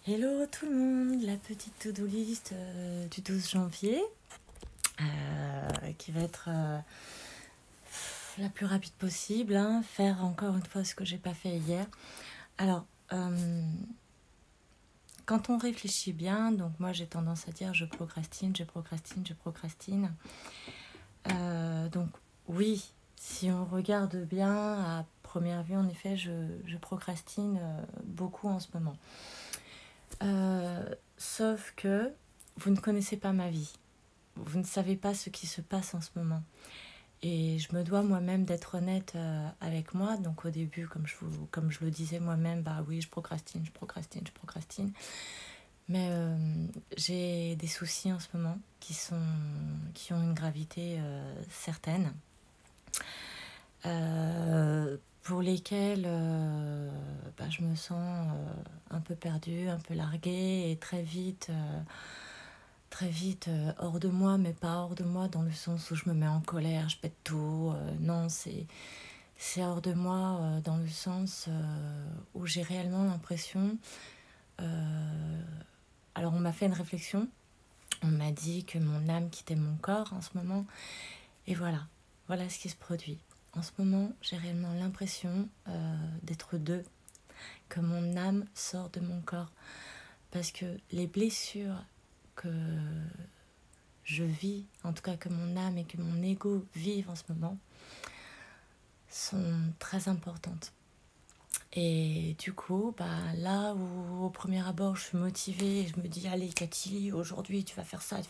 Hello tout le monde, la petite to-do list du 12 janvier qui va être la plus rapide possible, hein, faire encore une fois ce que j'ai pas fait hier. Alors, quand on réfléchit bien, donc moi j'ai tendance à dire je procrastine. Donc oui, si on regarde bien à première vue, en effet, je procrastine beaucoup en ce moment. Sauf que vous ne connaissez pas ma vie. Vous ne savez pas ce qui se passe en ce moment. Et je me dois moi-même d'être honnête avec moi. Donc au début, comme je le disais moi-même, bah oui, je procrastine. Mais j'ai des soucis en ce moment qui ont une gravité certaine. Pour lesquels je me sens un peu perdue, un peu larguée et très vite hors de moi, mais pas hors de moi dans le sens où je me mets en colère, je pète tout. Non, c'est hors de moi dans le sens où j'ai réellement l'impression... alors on m'a fait une réflexion, on m'a dit que mon âme quittait mon corps en ce moment, et voilà ce qui se produit. En ce moment, j'ai réellement l'impression d'être deux, que mon âme sort de mon corps. Parce que les blessures que je vis, en tout cas que mon âme et que mon ego vivent en ce moment, sont très importantes. Et du coup, là où au premier abord je suis motivée et je me dis allez Cathy, aujourd'hui tu vas faire ça, et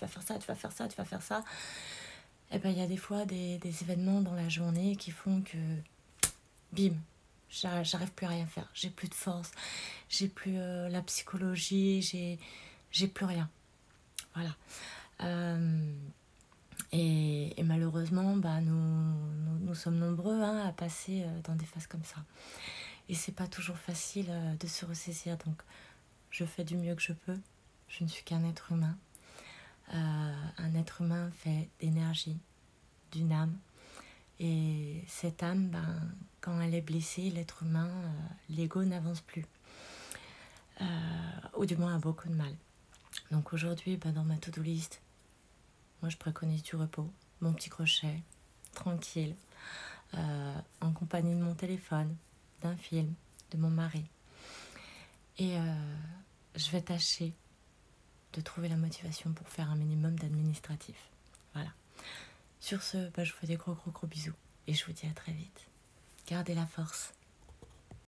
il y a des fois des événements dans la journée qui font que bim, j'arrive plus à rien faire, j'ai plus de force, j'ai plus la psychologie, j'ai plus rien. Voilà. Et malheureusement, nous sommes nombreux à passer dans des phases comme ça. Et c'est pas toujours facile de se ressaisir. Donc, je fais du mieux que je peux. Je ne suis qu'un être humain. Un être humain fait d'énergie, d'une âme. Et cette âme, quand elle est blessée, l'être humain, l'ego n'avance plus. Ou du moins a beaucoup de mal. Donc aujourd'hui, dans ma to-do list, moi je préconise du repos, mon petit crochet, tranquille, en compagnie de mon téléphone, d'un film, de mon mari. Et je vais tâcher de trouver la motivation pour faire un minimum d'administratif. Voilà. Sur ce, je vous fais des gros bisous. Et je vous dis à très vite. Gardez la force.